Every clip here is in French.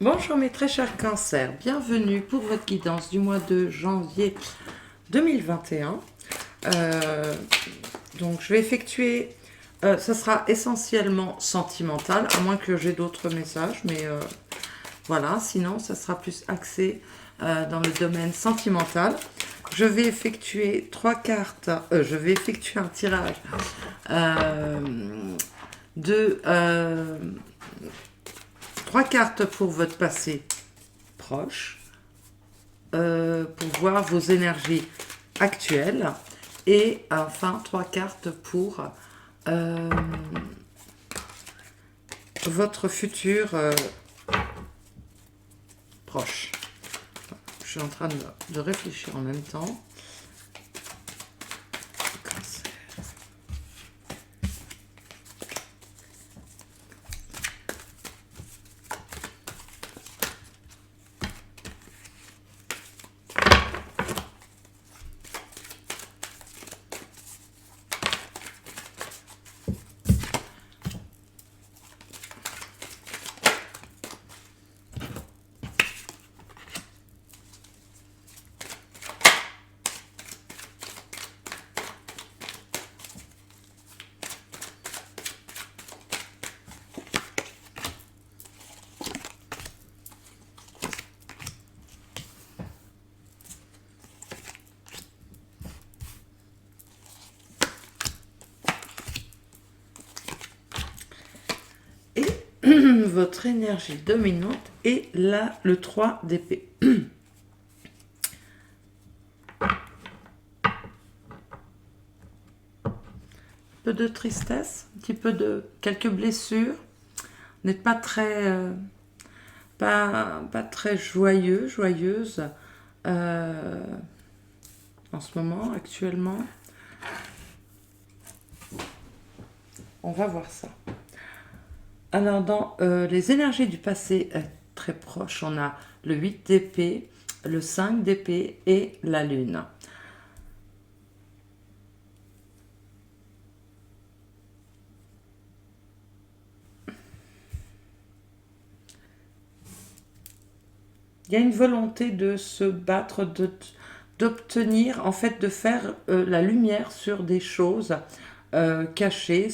Bonjour mes très chers cancers, bienvenue pour votre guidance du mois de janvier 2021. Donc je vais effectuer, ça sera essentiellement sentimental, à moins que j'ai d'autres messages, mais voilà, sinon ça sera plus axé dans le domaine sentimental. Je vais effectuer je vais effectuer un tirage de 3 cartes pour votre passé proche, pour voir vos énergies actuelles, et enfin 3 cartes pour votre futur proche. Je suis en train de réfléchir en même temps. Et votre énergie dominante est là, le 3 d'épée. Peu de tristesse, un petit peu de quelques blessures. Vous n'êtes pas très pas très joyeuse en ce moment, actuellement. On va voir ça. Alors, dans les énergies du passé très proches, on a le 8 d'épée, le 5 d'épée et la lune. Il y a une volonté de se battre, d'obtenir, en fait, de faire la lumière sur des choses cachées,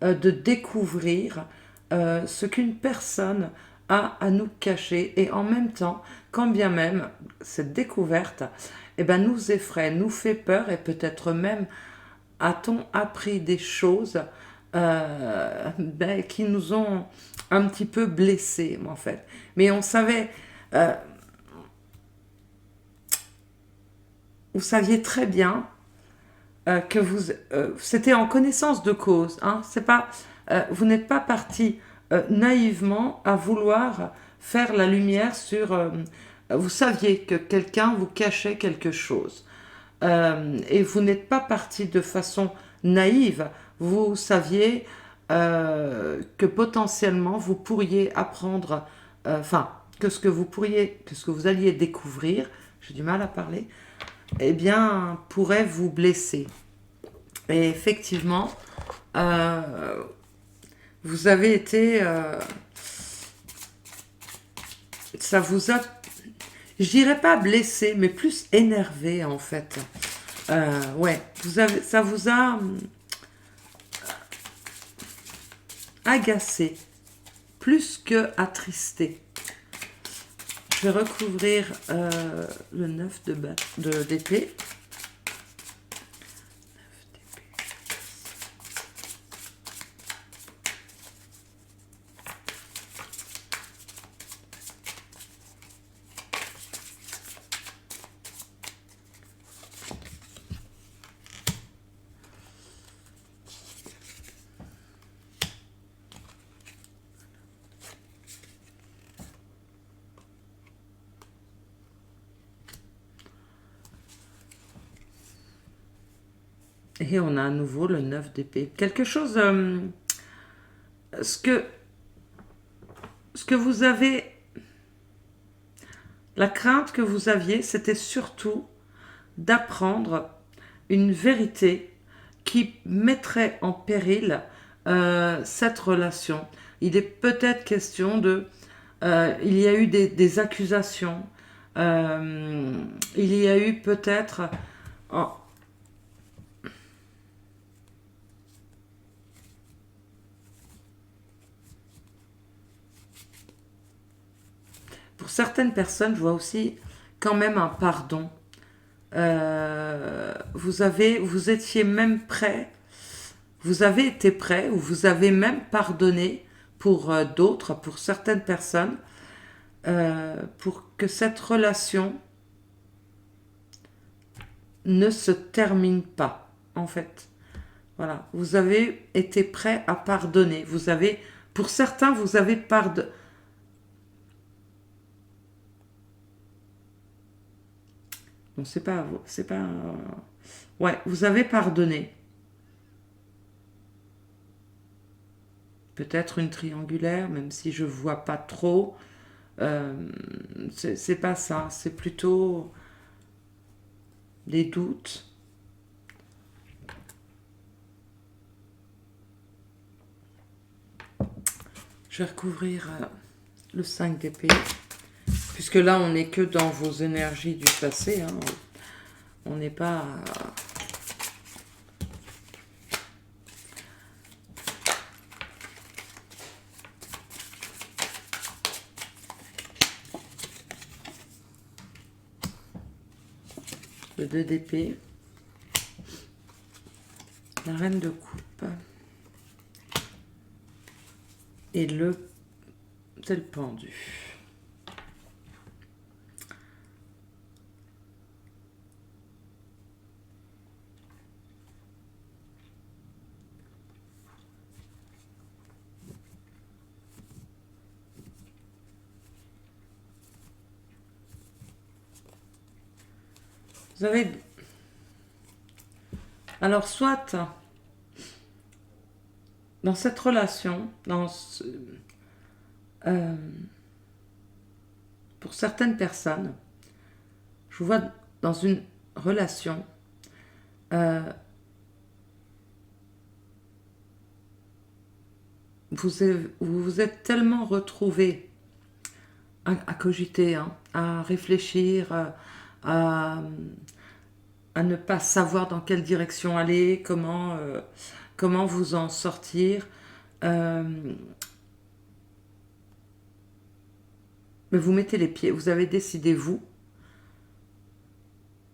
de découvrir ce qu'une personne a à nous cacher. Et en même temps, quand bien même cette découverte nous effraie, nous fait peur, et peut-être même a-t-on appris des choses qui nous ont un petit peu blessés, en fait. Mais on savait... vous saviez très bien que c'était en connaissance de cause. Hein, c'est pas, vous n'êtes pas parti naïvement à vouloir faire la lumière sur... vous saviez que quelqu'un vous cachait quelque chose. Et vous n'êtes pas parti de façon naïve. Vous saviez que potentiellement vous pourriez apprendre... que ce que vous alliez découvrir, j'ai du mal à parler, pourrait vous blesser. Et effectivement, vous avez été... ça vous a... Je dirais pas blessé, mais plus énervé, en fait. Ouais, ça vous a agacé, plus que attristé. Je vais recouvrir le 9 d'épée. Et on a à nouveau le 9 d'épée. Quelque chose... ce que vous avez... La crainte que vous aviez, c'était surtout d'apprendre une vérité qui mettrait en péril cette relation. Il est peut-être question de Il y a eu des accusations. Il y a eu peut-être... oh, pour certaines personnes, je vois aussi quand même un pardon. Vous étiez même prêt, vous avez été prêt, ou vous avez même pardonné pour d'autres, pour certaines personnes, pour que cette relation ne se termine pas, en fait. Voilà, vous avez été prêt à pardonner. Vous avez, pour certains, vous avez pardonné. Non, c'est pas. Ouais, vous avez pardonné. Peut-être une triangulaire, même si je vois pas trop. Euh, c'est pas ça. C'est plutôt des doutes. Je vais recouvrir le 5 d'épée. Puisque là, on n'est que dans vos énergies du passé. Hein. On n'est pas... Le 2 d'épée. La reine de coupe. Et c'est le pendu. Vous avez... Alors, soit dans cette relation, euh, pour certaines personnes, je vous vois dans une relation, euh, vous vous êtes tellement retrouvés à cogiter, hein, à réfléchir, à, à ne pas savoir dans quelle direction aller, comment vous en sortir. Euh, mais vous mettez les pieds, vous avez décidé, vous,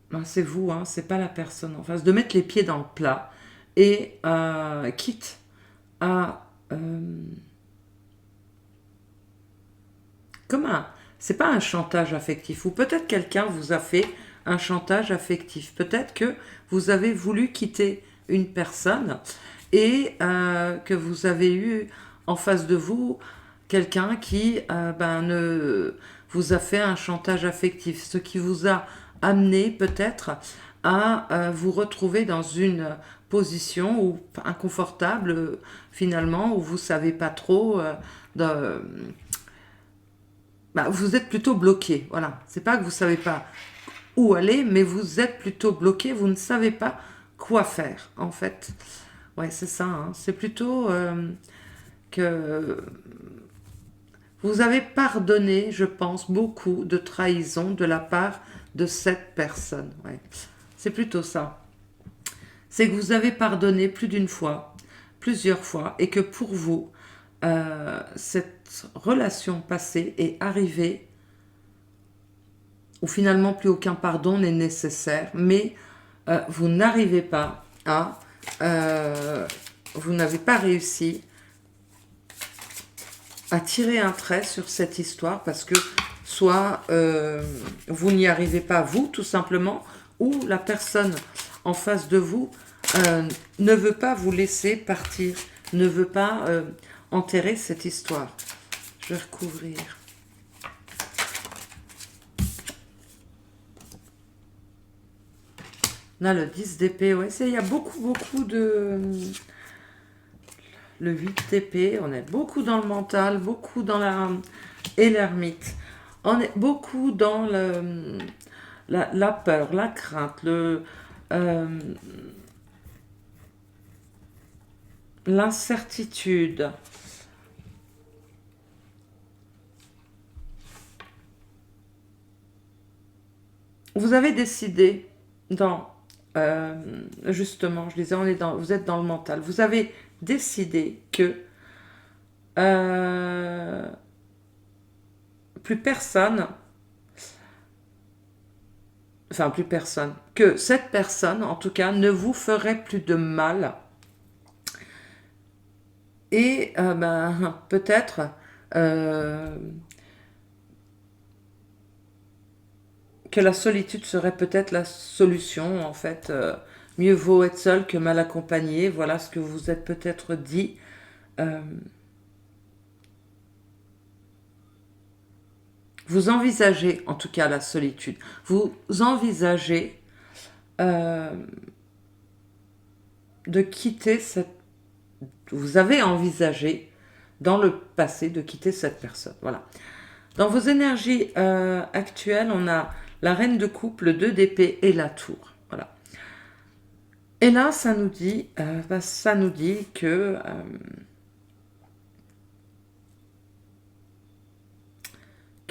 ben, c'est vous, hein, c'est pas la personne en face, de mettre les pieds dans le plat et quitte à... comme un... C'est pas un chantage affectif, ou peut-être quelqu'un vous a fait un chantage affectif. Peut-être que vous avez voulu quitter une personne et que vous avez eu en face de vous quelqu'un qui vous a fait un chantage affectif, ce qui vous a amené peut-être à vous retrouver dans une position où, inconfortable finalement, où vous savez pas trop de, vous êtes plutôt bloqué. Voilà, c'est pas que vous savez pas où aller, mais vous êtes plutôt bloqué, vous ne savez pas quoi faire en fait. Ouais, c'est ça, hein. C'est plutôt que vous avez pardonné, je pense, beaucoup de trahison de la part de cette personne. Ouais. C'est plutôt ça. C'est que vous avez pardonné plus d'une fois, plusieurs fois, et que pour vous, cette relation passée est arrivée où finalement plus aucun pardon n'est nécessaire, mais vous n'arrivez pas à... vous n'avez pas réussi à tirer un trait sur cette histoire parce que soit vous n'y arrivez pas vous tout simplement, ou la personne en face de vous ne veut pas vous laisser partir, ne veut pas enterrer cette histoire. Je vais recouvrir. Là, le 10 d'épée, ouais, il y a beaucoup de... Le 8 d'épée, on est beaucoup dans le mental, beaucoup dans la... Et l'ermite. On est beaucoup dans la peur, la crainte, l'incertitude. vous avez décidé dans, justement, je disais, vous êtes dans le mental, vous avez décidé que plus personne, plus personne, que cette personne, en tout cas, ne vous ferait plus de mal. Et peut-être que la solitude serait peut-être la solution, en fait. Mieux vaut être seul que mal accompagné. Voilà ce que vous vous êtes peut-être dit. Vous envisagez, en tout cas, la solitude. Vous envisagez de quitter cette... Vous avez envisagé, dans le passé, de quitter cette personne. Voilà. Dans vos énergies actuelles, on a la reine de coupe, le 2 d'épée et la tour. Voilà. Et là, ça nous dit que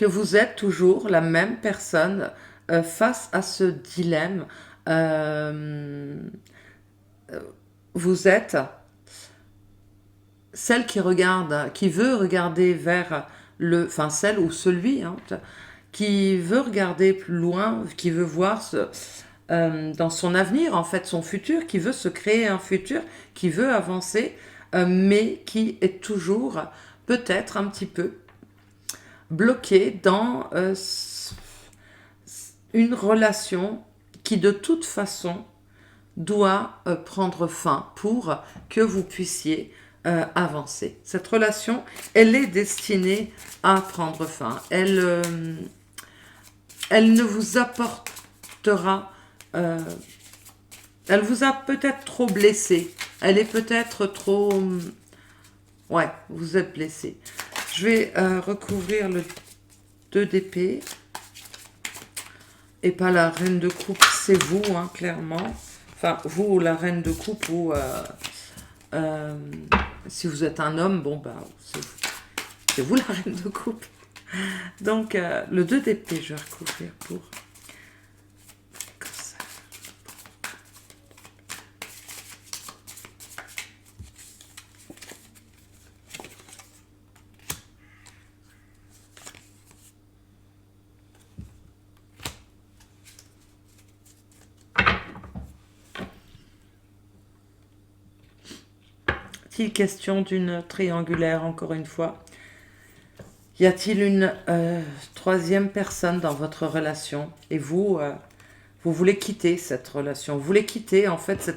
vous êtes toujours la même personne face à ce dilemme. Vous êtes celle qui regarde, qui veut regarder vers celle ou celui, qui veut regarder plus loin, qui veut voir dans son avenir, en fait, son futur, qui veut se créer un futur, qui veut avancer, mais qui est toujours peut-être un petit peu bloqué dans une relation qui de toute façon doit prendre fin pour que vous puissiez avancer. Cette relation, elle est destinée à prendre fin. Elle ne vous apportera... elle vous a peut-être trop blessé. Elle est peut-être trop... ouais, vous êtes blessé. Je vais recouvrir le 2 d'épée. Et pas la reine de coupe, c'est vous, clairement. Enfin, vous, la reine de coupe, ou si vous êtes un homme, bon, c'est vous la reine de coupe. Donc, le 2 d'épée, je vais recouvrir pour... Comme ça. Est-il question d'une triangulaire, encore une fois? Y a-t-il une troisième personne dans votre relation? Et vous, vous voulez quitter cette relation. Vous voulez quitter, en fait,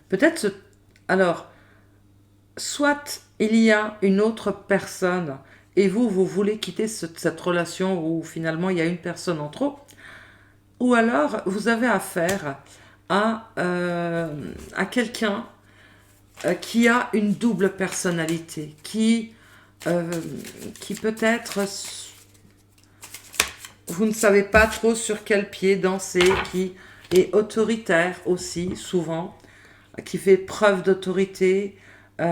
peut-être ce... Alors, soit il y a une autre personne et vous voulez quitter cette relation où finalement il y a une personne en trop, ou alors vous avez affaire à quelqu'un qui a une double personnalité, qui peut-être, vous ne savez pas trop sur quel pied danser, qui est autoritaire aussi, souvent, qui fait preuve d'autorité. Je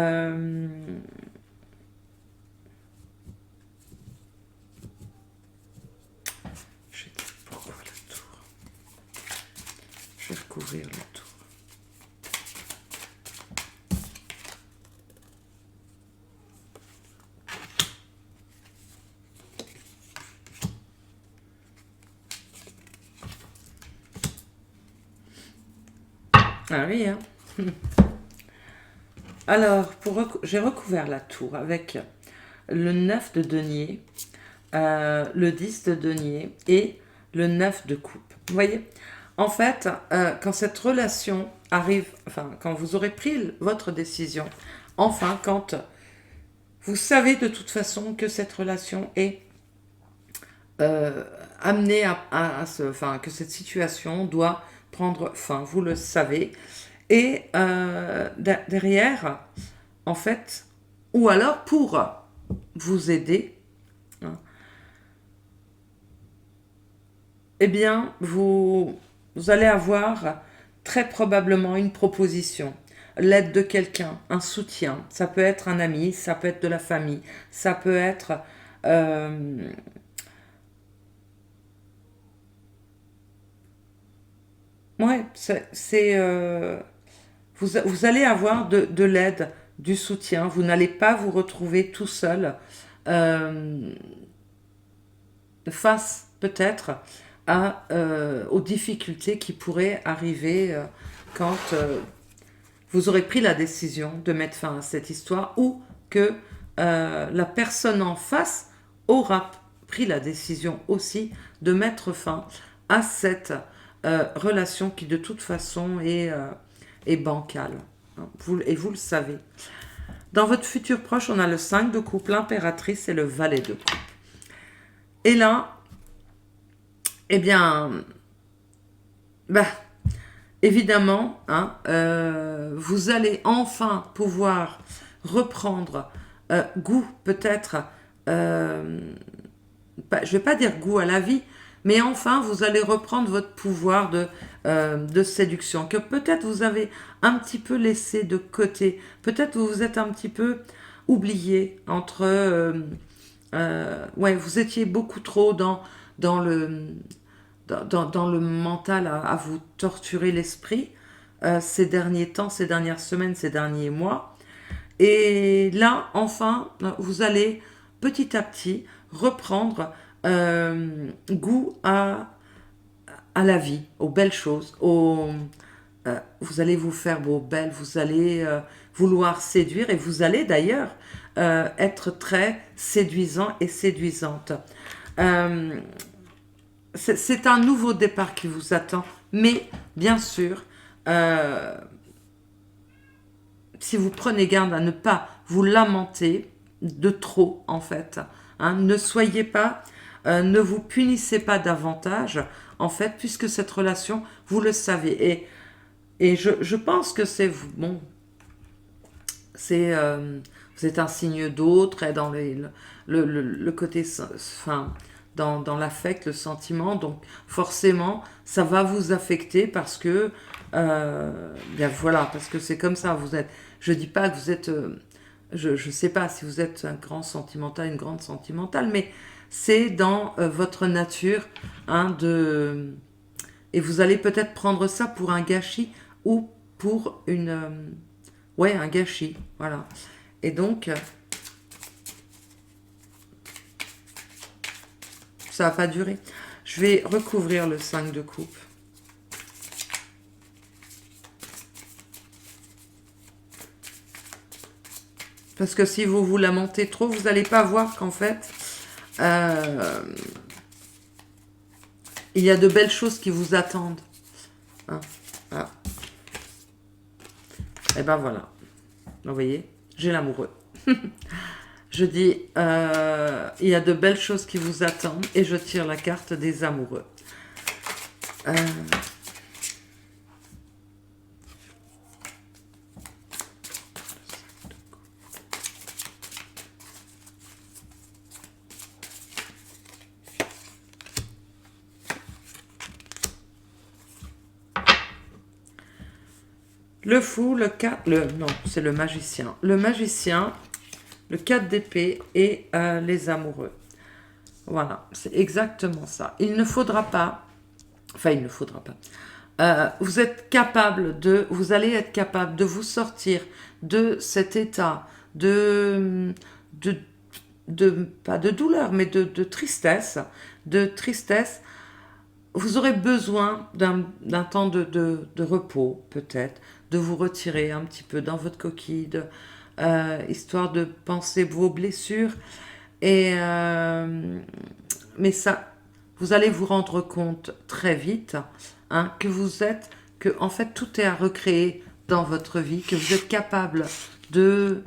vais dire pourquoi la tour. Je vais recouvrir la tour. Ah oui, hein. Alors, j'ai recouvert la tour avec le 9 de denier, le 10 de denier et le 9 de coupe. Vous voyez? En fait, quand cette relation arrive, quand vous aurez pris votre décision, quand vous savez de toute façon que cette relation est amenée que cette situation doit prendre fin, vous le savez. Et derrière, en fait, ou alors pour vous aider, eh bien, vous allez avoir très probablement une proposition, l'aide de quelqu'un, un soutien. Ça peut être un ami, ça peut être de la famille, ça peut être Ouais, vous allez avoir de l'aide, du soutien. Vous n'allez pas vous retrouver tout seul euh, face peut-être aux difficultés qui pourraient arriver quand vous aurez pris la décision de mettre fin à cette histoire ou que la personne en face aura pris la décision aussi de mettre fin à cette relation qui de toute façon est bancale. Et vous le savez. Dans votre futur proche, on a le 5 de coupe, l'impératrice et le valet de coupe. Et là, eh bien, bah, évidemment, hein, vous allez enfin pouvoir reprendre goût, peut-être, euh, je ne vais pas dire goût à la vie, mais enfin, vous allez reprendre votre pouvoir de séduction, que peut-être vous avez un petit peu laissé de côté, peut-être vous vous êtes un petit peu oublié entre... ouais, vous étiez beaucoup trop dans le, dans le mental à vous torturer l'esprit ces derniers temps, ces dernières semaines, ces derniers mois. Et là, enfin, vous allez petit à petit reprendre goût à la vie, aux belles choses. Vous allez vous faire beau, belle, vous allez vouloir séduire et vous allez d'ailleurs être très séduisant et séduisante. Euh, c'est un nouveau départ qui vous attend, mais bien sûr, euh, si vous prenez garde à ne pas vous lamenter de trop, en fait, hein, ne soyez pas, ne vous punissez pas davantage, en fait, puisque cette relation, vous le savez. Et je pense que c'est bon, c'est vous êtes un signe d'autre et dans le côté, enfin, dans l'affect, le sentiment, donc forcément, ça va vous affecter parce que, bien voilà, parce que c'est comme ça, vous êtes, je dis pas que vous êtes, je sais pas si vous êtes un grand sentimental, une grande sentimentale, mais c'est dans votre nature, hein, et vous allez peut-être prendre ça pour un gâchis ou pour une, ouais, un gâchis, voilà. Et donc, ça va pas durer. Je vais recouvrir le 5 de coupe. Parce que si vous vous lamentez trop, vous n'allez pas voir qu'en fait, euh, il y a de belles choses qui vous attendent. Hein, voilà. Et ben voilà. Vous voyez, j'ai l'amoureux. Je dis, il y a de belles choses qui vous attendent et je tire la carte des amoureux. Euh, le fou, le 4, non, c'est le magicien. Le magicien, le 4 d'épée et les amoureux. Voilà, c'est exactement ça. Il ne faudra pas, enfin il ne faudra pas, vous êtes capable vous allez être capable de vous sortir de cet état de, pas de douleur, mais de tristesse, de tristesse. Vous aurez besoin d'un temps de repos, peut-être, de vous retirer un petit peu dans votre coquille, histoire de penser vos blessures. Et, mais ça, vous allez vous rendre compte très vite, hein, que en fait tout est à recréer dans votre vie, que vous êtes capable de,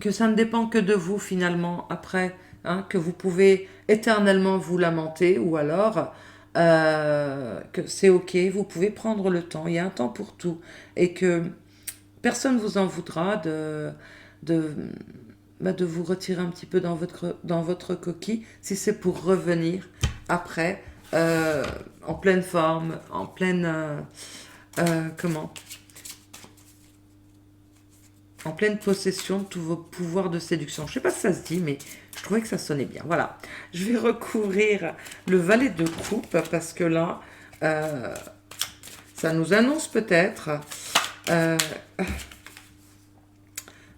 que ça ne dépend que de vous finalement après, hein, que vous pouvez éternellement vous lamenter ou alors que c'est ok, vous pouvez prendre le temps, il y a un temps pour tout et que personne ne vous en voudra de, de vous retirer un petit peu dans votre coquille si c'est pour revenir après en pleine forme, en pleine... comment en pleine possession de tous vos pouvoirs de séduction. Je sais pas si ça se dit, mais je trouvais que ça sonnait bien. Voilà. Je vais recouvrir le valet de coupe parce que là, ça nous annonce peut-être...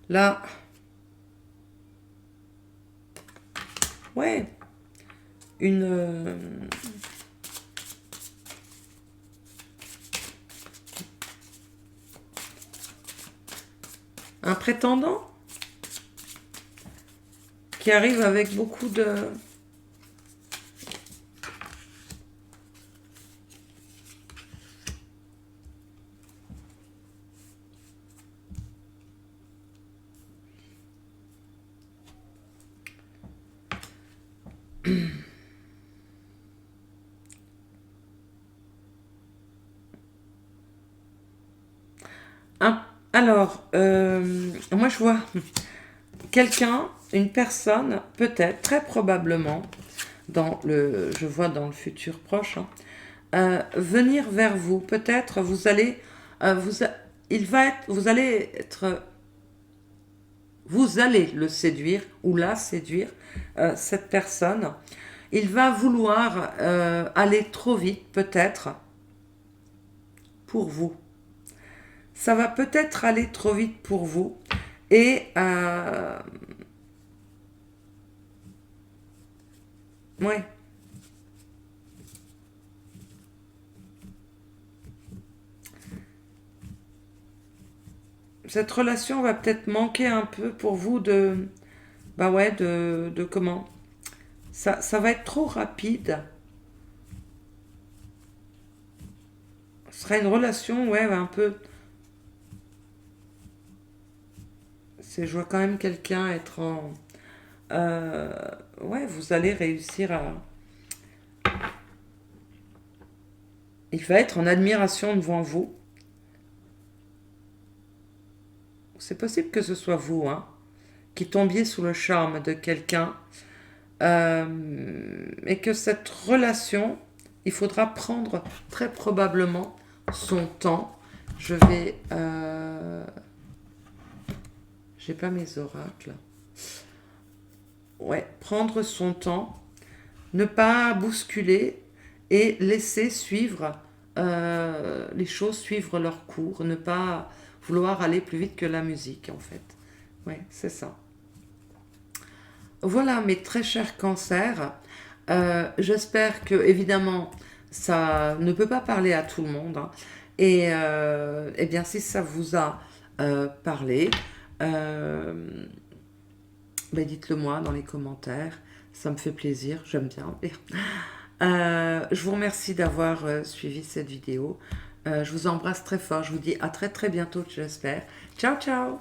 là... Ouais. Un prétendant qui arrive avec beaucoup de... Alors, moi je vois quelqu'un, une personne, peut-être, très probablement, je vois dans le futur proche, venir vers vous. Peut-être vous allez, vous allez le séduire ou la séduire, cette personne. Il va vouloir aller trop vite, peut-être, pour vous. Ça va peut-être aller trop vite pour vous. Et ouais. Cette relation va peut-être manquer un peu pour vous de... Bah ouais, de comment? Ça va être trop rapide. Ce sera une relation, ouais, un peu... Je vois quand même quelqu'un être en... ouais, vous allez réussir à... Il va être en admiration devant vous. C'est possible que ce soit vous, hein, qui tombiez sous le charme de quelqu'un. Et que cette relation, il faudra prendre très probablement son temps. Je vais... j'ai pas mes oracles. Ouais, prendre son temps, ne pas bousculer et laisser suivre les choses, suivre leur cours, ne pas vouloir aller plus vite que la musique en fait. Ouais, c'est ça. Voilà mes très chers cancers. J'espère que, évidemment, ça ne peut pas parler à tout le monde, hein. Et eh bien, si ça vous a parlé, ben dites-le moi dans les commentaires. Ça me fait plaisir, j'aime bien. Je vous remercie d'avoir suivi cette vidéo. Je vous embrasse très fort. Je vous dis à très très bientôt, j'espère. Ciao, ciao!